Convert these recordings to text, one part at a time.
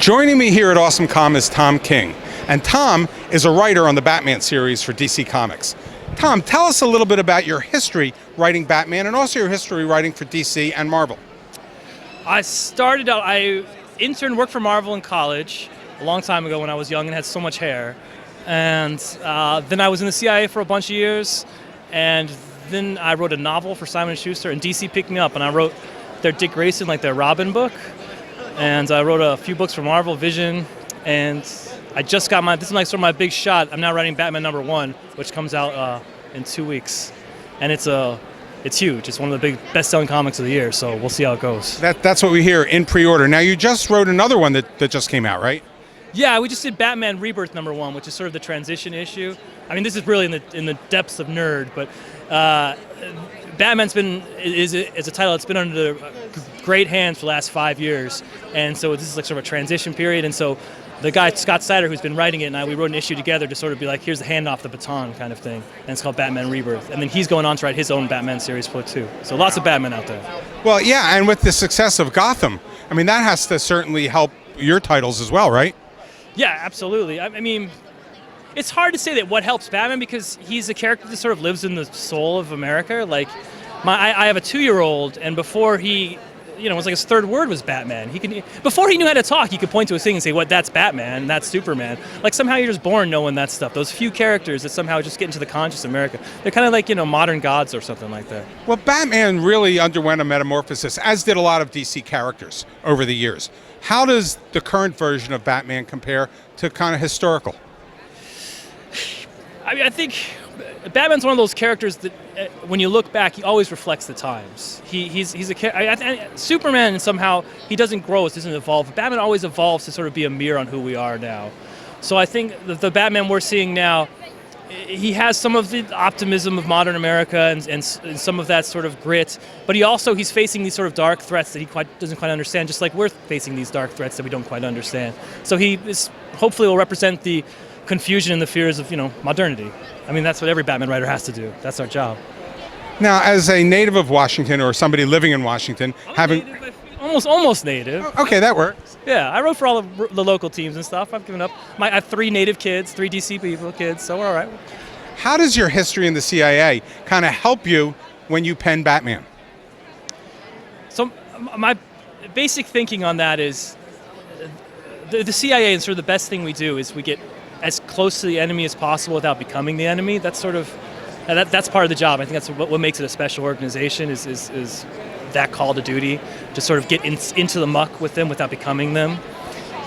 Joining me here at AwesomeCom is Tom King. And Tom is a writer on the Batman series for DC Comics. Tom, tell us a little bit about your history writing Batman and also your history writing for DC and Marvel. I interned, worked for Marvel in college a long time ago when I was young and had so much hair. And then I was in the CIA for a bunch of years. And then I wrote a novel for Simon & Schuster, and DC picked me up, and I wrote their Dick Grayson, like their Robin book. And I wrote a few books for Marvel Vision, and I just got this is like sort of my big shot. I'm now writing Batman #1, which comes out in 2 weeks. And it's huge. It's one of the big best-selling comics of the year, so we'll see how it goes. That's what we hear in pre-order. Now, you just wrote another one that just came out, right? Yeah, we just did Batman Rebirth #1, which is sort of the transition issue. I mean, this is really in the depths of nerd, but Batman's is a title that's been under great hands for the last 5 years, and so this is like sort of a transition period. And so the guy Scott Snyder, who's been writing it, and we wrote an issue together to sort of be like, here's the hand off the baton kind of thing, and it's called Batman Rebirth. And then he's going on to write his own Batman series book too. So lots of Batman out there. Well, yeah, and with the success of Gotham, I mean, that has to certainly help your titles as well, right? Yeah, absolutely. I mean, it's hard to say that what helps Batman, because he's a character that sort of lives in the soul of America. Like, I have a 2-year-old, and before he, it was like his third word was Batman. Before he knew how to talk, he could point to a thing and say, "What? That's Batman. That's Superman." Like, somehow you're just born knowing that stuff. Those few characters that somehow just get into the conscious America. They're kind of like, modern gods or something like that. Well, Batman really underwent a metamorphosis, as did a lot of DC characters over the years. How does the current version of Batman compare to kind of historical? I mean, I think Batman's one of those characters that, when you look back, he always reflects the times. He's a Superman, and somehow he doesn't grow, it doesn't evolve. Batman always evolves to sort of be a mirror on who we are now. So I think the Batman we're seeing now, he has some of the optimism of modern America and some of that sort of grit, but he's facing these sort of dark threats that he doesn't quite understand, just like we're facing these dark threats that we don't quite understand. So hopefully will represent the confusion and the fears of modernity. I mean, that's what every Batman writer has to do. That's our job. Now, as a native of Washington or somebody living in Washington, almost native. Okay, that works. Yeah, I wrote for all the local teams and stuff. I've given up. I have 3 native kids, 3 DC kids, so we're all right. How does your history in the CIA kind of help you when you pen Batman? So my basic thinking on that is the CIA, and sort of the best thing we do is we get as close to the enemy as possible without becoming the enemy. That's sort of that's part of the job. I think that's what makes it a special organization is that call to duty to sort of get into the muck with them without becoming them.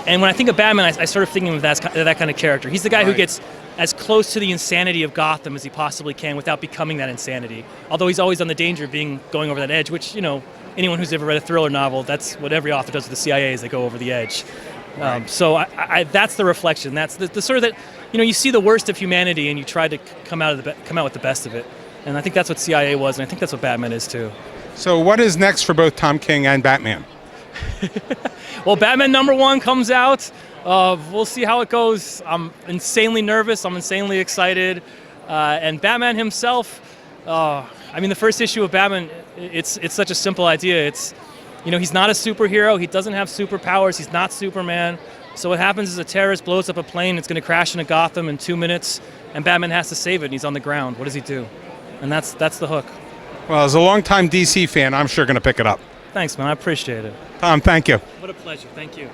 And when I think of Batman, I sort of think of that kind of character. He's the guy who gets as close to the insanity of Gotham as he possibly can without becoming that insanity. Although he's always on the danger of going over that edge, which, anyone who's ever read a thriller novel, that's what every author does with the CIA, is they go over the edge. Right. So that's the reflection. That's the sort of that, you see the worst of humanity and you try to come out with the best of it. And I think that's what CIA was, and I think that's what Batman is too. So what is next for both Tom King and Batman? Well, Batman #1 comes out. We'll see how it goes. I'm insanely nervous. I'm insanely excited. And Batman himself, the first issue of Batman, it's such a simple idea. He's not a superhero. He doesn't have superpowers. He's not Superman. So what happens is a terrorist blows up a plane. It's going to crash into Gotham in 2 minutes, and Batman has to save it, and he's on the ground. What does he do? And that's the hook. Well, as a longtime DC fan, I'm sure going to pick it up. Thanks, man. I appreciate it. Tom, thank you. What a pleasure. Thank you.